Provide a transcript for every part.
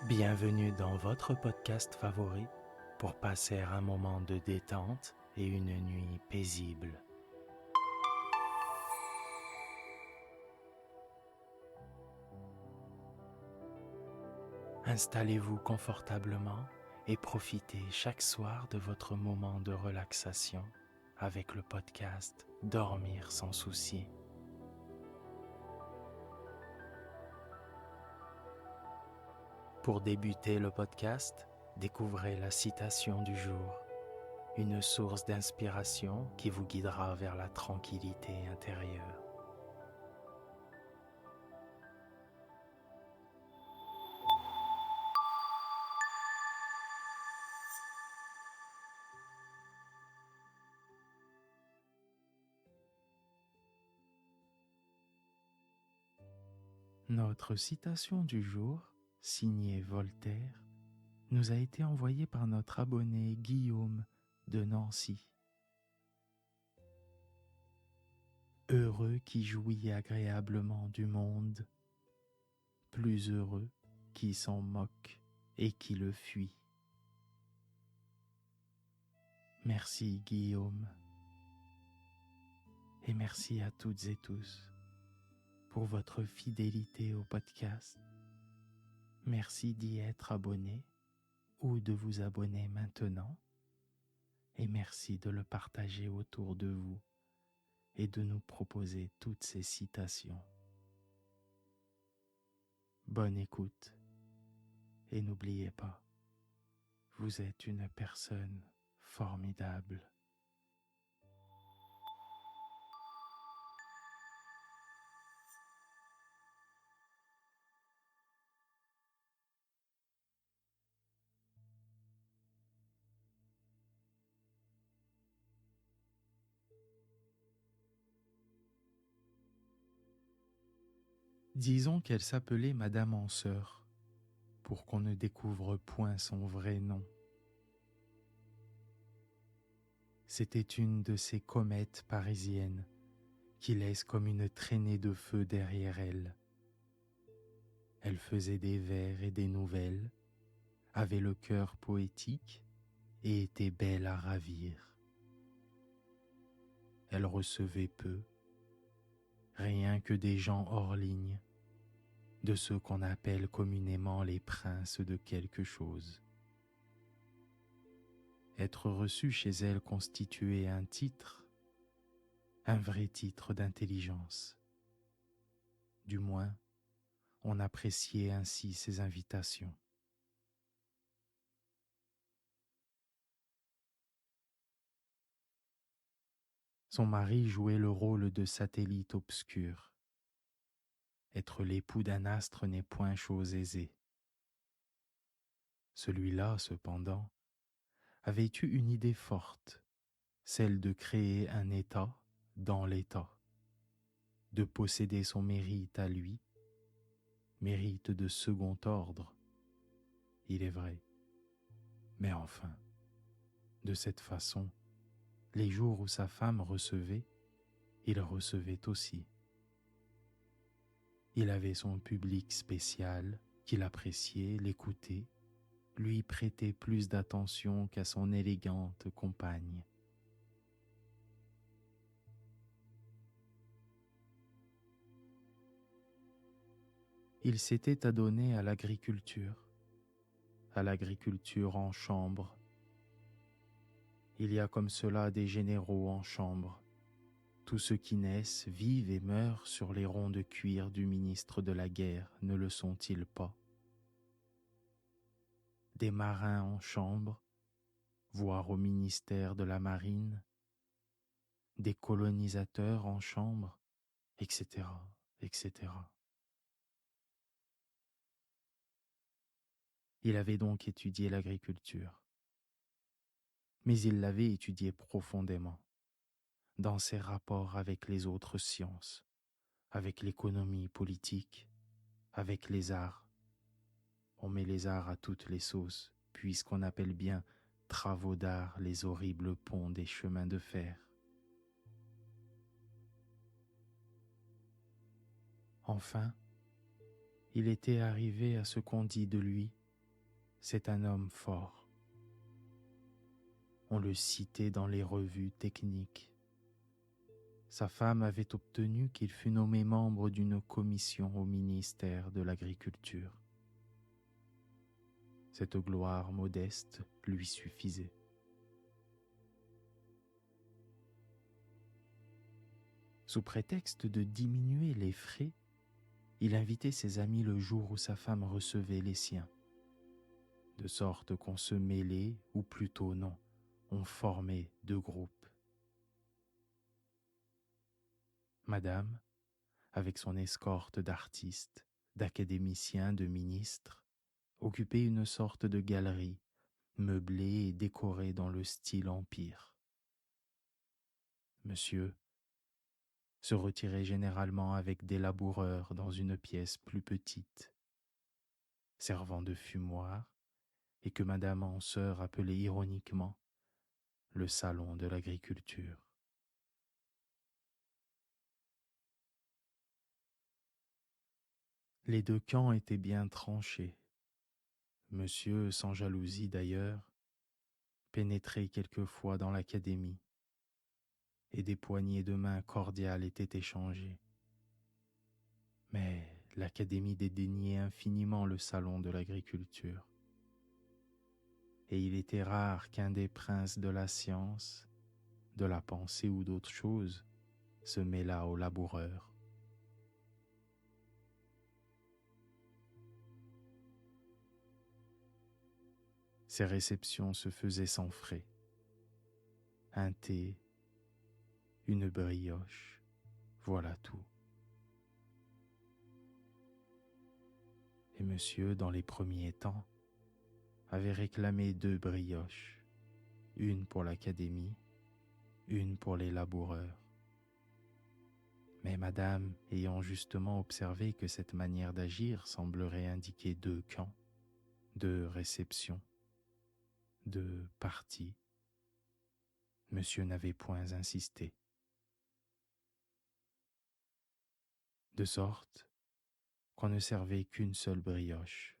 Bienvenue dans votre podcast favori pour passer un moment de détente et une nuit paisible. Installez-vous confortablement et profitez chaque soir de votre moment de relaxation avec le podcast Dormir sans souci. Pour débuter le podcast, découvrez la citation du jour, une source d'inspiration qui vous guidera vers la tranquillité intérieure. Notre citation du jour, signée Voltaire, nous a été envoyée par notre abonné Guillaume de Nancy. Heureux qui jouit agréablement du monde, plus heureux qui s'en moque et qui le fuit. Merci Guillaume, et merci à toutes et tous pour votre fidélité au podcast. Merci d'y être abonné ou de vous abonner maintenant, et merci de le partager autour de vous et de nous proposer toutes ces citations. Bonne écoute, et n'oubliez pas, vous êtes une personne formidable. Disons qu'elle s'appelait Madame Anseur, pour qu'on ne découvre point son vrai nom. C'était une de ces comètes parisiennes qui laissent comme une traînée de feu derrière elle. Elle faisait des vers et des nouvelles, avait le cœur poétique et était belle à ravir. Elle recevait peu, rien que des gens hors ligne, de ceux qu'on appelle communément les princes de quelque chose. Être reçu chez elle constituait un titre, un vrai titre d'intelligence. Du moins, on appréciait ainsi ses invitations. Son mari jouait le rôle de satellite obscur. Être l'époux d'un astre n'est point chose aisée. Celui-là, cependant, avait eu une idée forte, celle de créer un État dans l'État, de posséder son mérite à lui, mérite de second ordre, il est vrai. Mais enfin, de cette façon, les jours où sa femme recevait, il recevait aussi. Il avait son public spécial qui l'appréciait, l'écoutait, lui prêtait plus d'attention qu'à son élégante compagne. Il s'était adonné à l'agriculture en chambre. Il y a comme cela des généraux en chambre. Tous ceux qui naissent, vivent et meurent sur les ronds de cuir du ministre de la guerre, ne le sont-ils pas? Des marins en chambre, voire au ministère de la marine, des colonisateurs en chambre, etc., etc. Il avait donc étudié l'agriculture, mais il l'avait étudiée profondément, dans ses rapports avec les autres sciences, avec l'économie politique, avec les arts. On met les arts à toutes les sauces, puisqu'on appelle bien travaux d'art les horribles ponts des chemins de fer. Enfin, il était arrivé à ce qu'on dit de lui c'est un homme fort. On le citait dans les revues techniques. Sa femme avait obtenu qu'il fût nommé membre d'une commission au ministère de l'Agriculture. Cette gloire modeste lui suffisait. Sous prétexte de diminuer les frais, il invitait ses amis le jour où sa femme recevait les siens, de sorte qu'on se mêlait, ou plutôt non, on formait deux groupes. Madame, avec son escorte d'artistes, d'académiciens, de ministres, occupait une sorte de galerie, meublée et décorée dans le style empire. Monsieur se retirait généralement avec des laboureurs dans une pièce plus petite, servant de fumoir, et que madame en sœur appelait ironiquement le salon de l'agriculture. Les deux camps étaient bien tranchés. Monsieur, sans jalousie d'ailleurs, pénétrait quelquefois dans l'académie, et des poignées de main cordiales étaient échangées. Mais l'académie dédaignait infiniment le salon de l'agriculture, et il était rare qu'un des princes de la science, de la pensée ou d'autre chose se mêlât aux laboureurs. Ces réceptions se faisaient sans frais. Un thé, une brioche, voilà tout. Et monsieur, dans les premiers temps, avait réclamé 2 brioches, une pour l'académie, une pour les laboureurs. Mais madame, ayant justement observé que cette manière d'agir semblerait indiquer 2 camps, 2 réceptions, 2 partis, monsieur n'avait point insisté. De sorte qu'on ne servait qu'une seule brioche,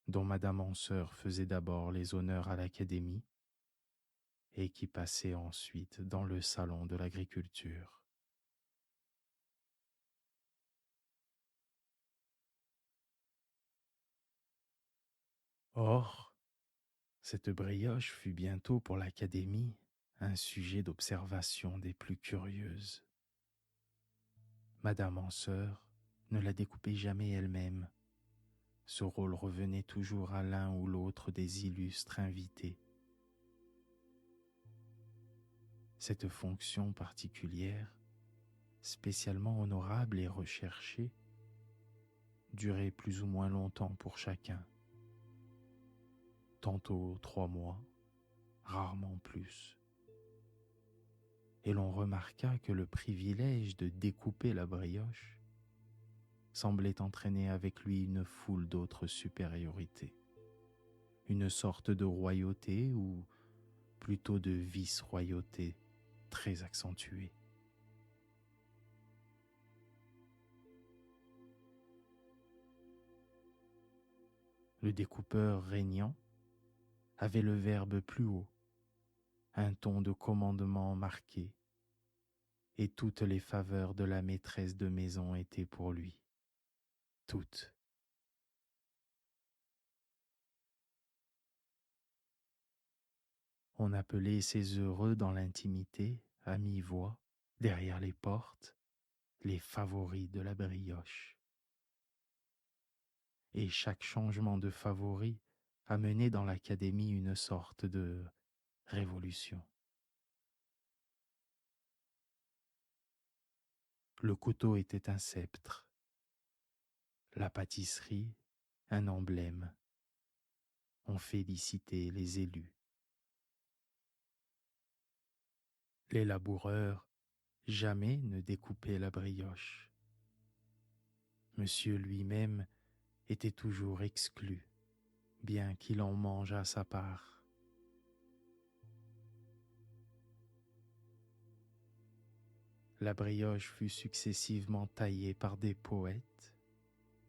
dont madame en sœur faisait d'abord les honneurs à l'académie et qui passait ensuite dans le salon de l'agriculture. Or, cette brioche fut bientôt pour l'académie un sujet d'observation des plus curieuses. Madame en sœur ne la découpait jamais elle-même. Ce rôle revenait toujours à l'un ou l'autre des illustres invités. Cette fonction particulière, spécialement honorable et recherchée, durait plus ou moins longtemps pour chacun. Tantôt 3 mois, rarement plus. Et l'on remarqua que le privilège de découper la brioche semblait entraîner avec lui une foule d'autres supériorités, une sorte de royauté ou plutôt de vice-royauté très accentuée. Le découpeur régnant avait le verbe plus haut, un ton de commandement marqué, et toutes les faveurs de la maîtresse de maison étaient pour lui, toutes. On appelait ces heureux dans l'intimité, à mi-voix, derrière les portes, les favoris de la brioche. Et chaque changement de favori amenait dans l'académie une sorte de révolution. Le couteau était un sceptre, la pâtisserie un emblème. On félicitait les élus. Les laboureurs jamais ne découpaient la brioche. Monsieur lui-même était toujours exclu, bien qu'il en mangeât sa part. La brioche fut successivement taillée par des poètes,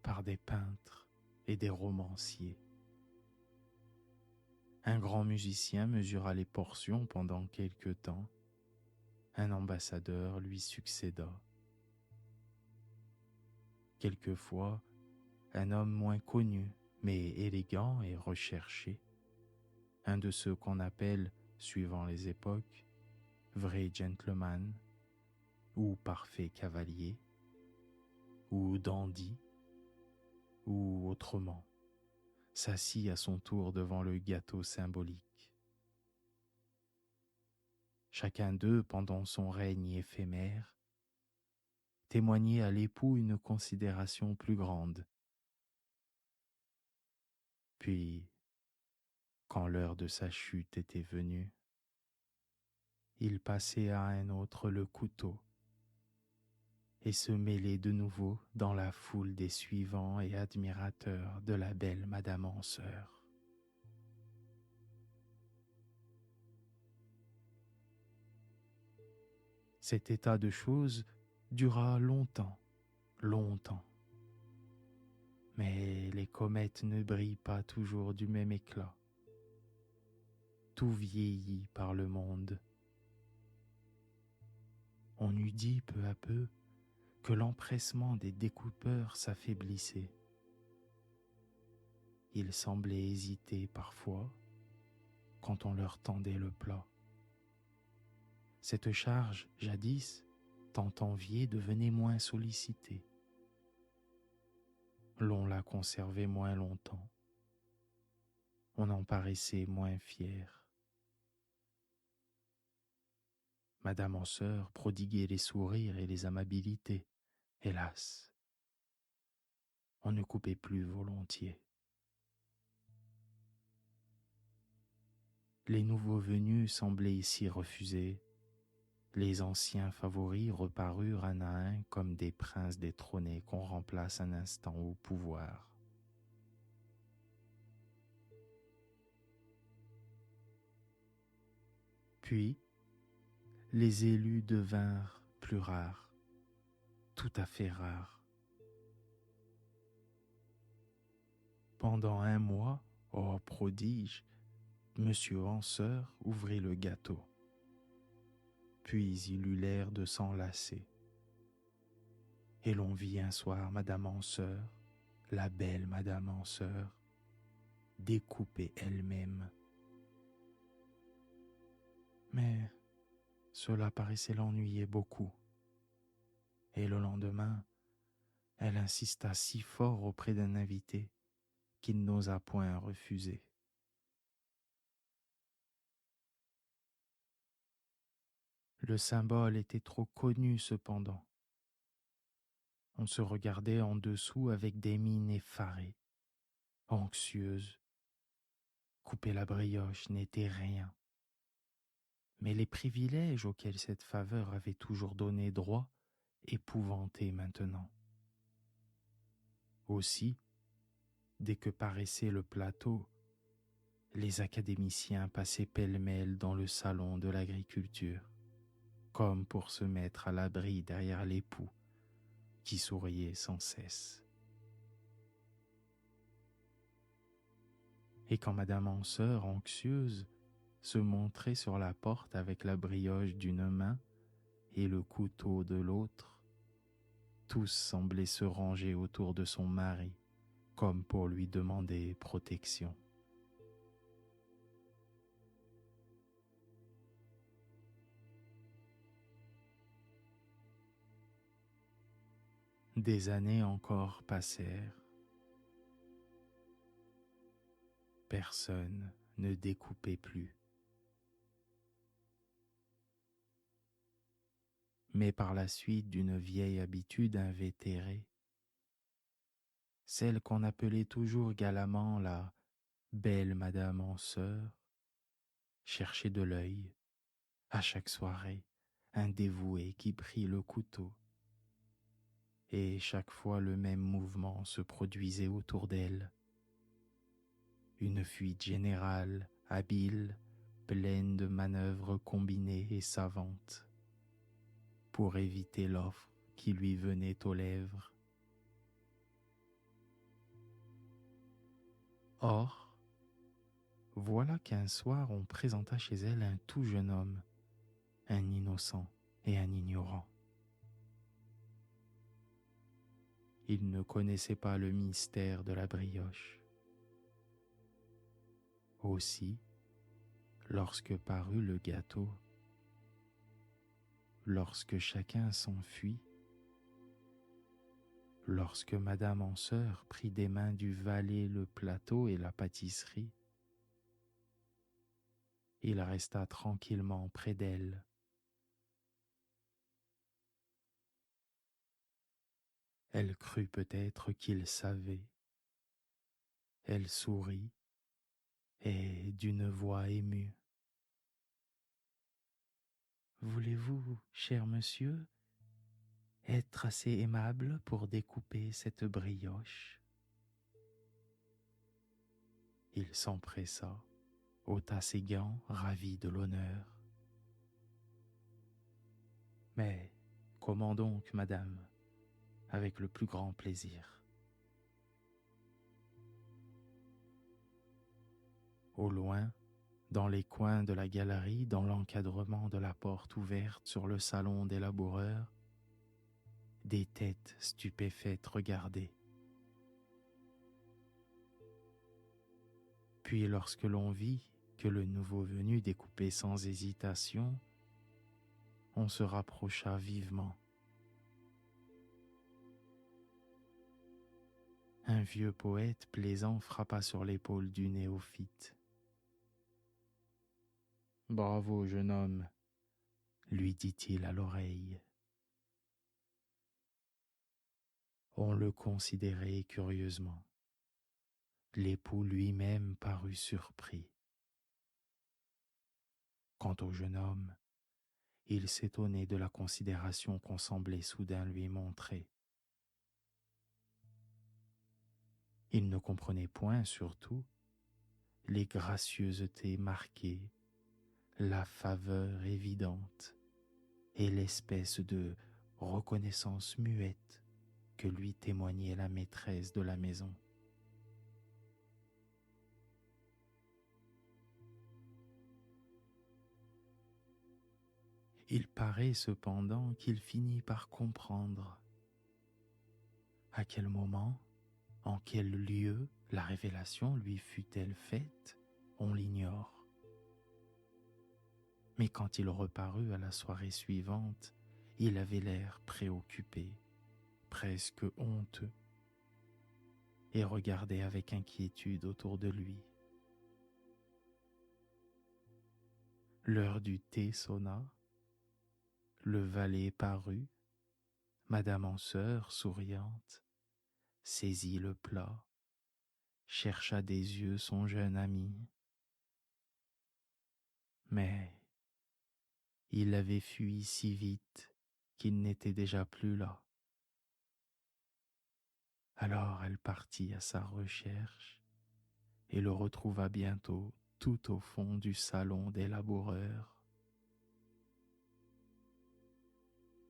par des peintres et des romanciers. Un grand musicien mesura les portions pendant quelque temps. Un ambassadeur lui succéda. Quelquefois, un homme moins connu, mais élégant et recherché, un de ceux qu'on appelle, suivant les époques, vrai gentleman, ou parfait cavalier, ou dandy, ou autrement, s'assit à son tour devant le gâteau symbolique. Chacun d'eux, pendant son règne éphémère, témoignait à l'époux une considération plus grande. Puis, quand l'heure de sa chute était venue, il passait à un autre le couteau et se mêlait de nouveau dans la foule des suivants et admirateurs de la belle Madame en sœur. Cet état de choses dura longtemps, longtemps. Mais les comètes ne brillent pas toujours du même éclat. Tout vieillit par le monde. On eût dit peu à peu que l'empressement des découpeurs s'affaiblissait. Ils semblaient hésiter parfois quand on leur tendait le plat. Cette charge, jadis, tant enviée, devenait moins sollicitée. L'on la conservait moins longtemps. On en paraissait moins fier. Madame en sœur prodiguait les sourires et les amabilités. Hélas, on ne coupait plus volontiers. Les nouveaux venus semblaient s'y refuser. Les anciens favoris reparurent un à un comme des princes détrônés qu'on remplace un instant au pouvoir. Puis, les élus devinrent plus rares, tout à fait rares. Pendant un mois, oh prodige, Monsieur Hanseur ouvrit le gâteau. Puis il eut l'air de s'enlacer. Et l'on vit un soir Madame Hanseur, la belle Madame Hanseur, découper elle-même. Mais cela paraissait l'ennuyer beaucoup. Et le lendemain, elle insista si fort auprès d'un invité qu'il n'osa point refuser. Le symbole était trop connu cependant. On se regardait en dessous avec des mines effarées, anxieuses. Couper la brioche n'était rien. Mais les privilèges auxquels cette faveur avait toujours donné droit épouvantaient maintenant. Aussi, dès que paraissait le plateau, les académiciens passaient pêle-mêle dans le salon de l'agriculture, comme pour se mettre à l'abri derrière l'époux qui souriait sans cesse. Et quand Madame Hanseur, anxieuse, se montrait sur la porte avec la brioche d'une main et le couteau de l'autre, tous semblaient se ranger autour de son mari, comme pour lui demander protection. Des années encore passèrent. Personne ne découpait plus. Mais par la suite d'une vieille habitude invétérée, celle qu'on appelait toujours galamment la belle Madame Hanseur, cherchait de l'œil, à chaque soirée, un dévoué qui prit le couteau. Et chaque fois le même mouvement se produisait autour d'elle. Une fuite générale, habile, pleine de manœuvres combinées et savantes, pour éviter l'offre qui lui venait aux lèvres. Or, Voilà qu'un soir on présenta chez elle un tout jeune homme, un innocent et un ignorant. Il ne connaissait pas le mystère de la brioche. Aussi, lorsque parut le gâteau, lorsque chacun s'enfuit, lorsque Madame en sœur prit des mains du valet le plateau et la pâtisserie, il resta tranquillement près d'elle. Elle crut peut-être qu'il savait. Elle sourit et, d'une voix émue: Voulez-vous, cher monsieur, être assez aimable pour découper cette brioche? Il s'empressa, ôta ses gants, ravi de l'honneur. Mais comment donc, madame? Avec le plus grand plaisir. Au loin, dans les coins de la galerie, dans l'encadrement de la porte ouverte sur le salon des laboureurs, des têtes stupéfaites regardaient. Puis lorsque l'on vit que le nouveau venu découpait sans hésitation, on se rapprocha vivement. Un vieux poète plaisant frappa sur l'épaule du néophyte. « Bravo, jeune homme !» lui dit-il à l'oreille. On le considérait curieusement. L'époux lui-même parut surpris. Quant au jeune homme, il s'étonnait de la considération qu'on semblait soudain lui montrer. Il ne comprenait point, surtout, les gracieusetés marquées, la faveur évidente et l'espèce de reconnaissance muette que lui témoignait la maîtresse de la maison. Il paraît cependant qu'il finit par comprendre. À quel moment, en quel lieu la révélation lui fut-elle faite, on l'ignore. Mais quand il reparut à la soirée suivante, il avait l'air préoccupé, presque honteux, et regardait avec inquiétude autour de lui. L'heure du thé sonna, le valet parut, Madame en sœur, souriante, saisit le plat, chercha des yeux son jeune ami, mais il avait fui si vite qu'il n'était déjà plus là. Alors elle partit à sa recherche et le retrouva bientôt tout au fond du salon des laboureurs.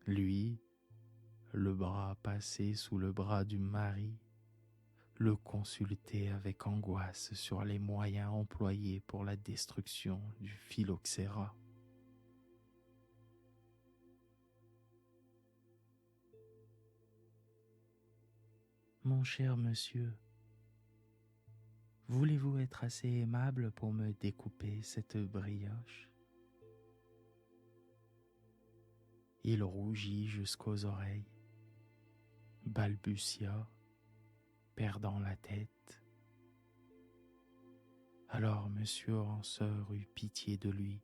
Lui, le bras passé sous le bras du mari, le consultait avec angoisse sur les moyens employés pour la destruction du phylloxéra. Mon cher monsieur, voulez-vous être assez aimable pour me découper cette brioche? Il rougit jusqu'aux oreilles, balbutia, perdant la tête. Alors monsieur Ranceur eut pitié de lui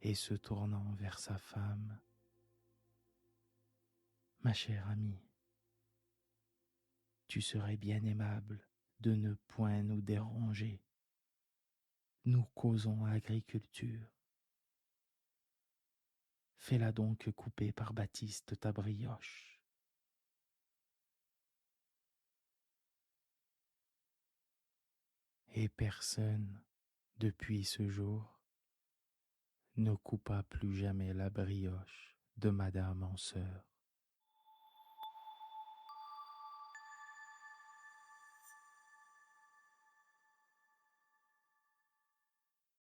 et se tournant vers sa femme: Ma chère amie, tu serais bien aimable de ne point nous déranger. Nous causons agriculture. Fais-la donc couper par Baptiste ta brioche. Et personne, depuis ce jour, ne coupa plus jamais la brioche de Madame en sœur.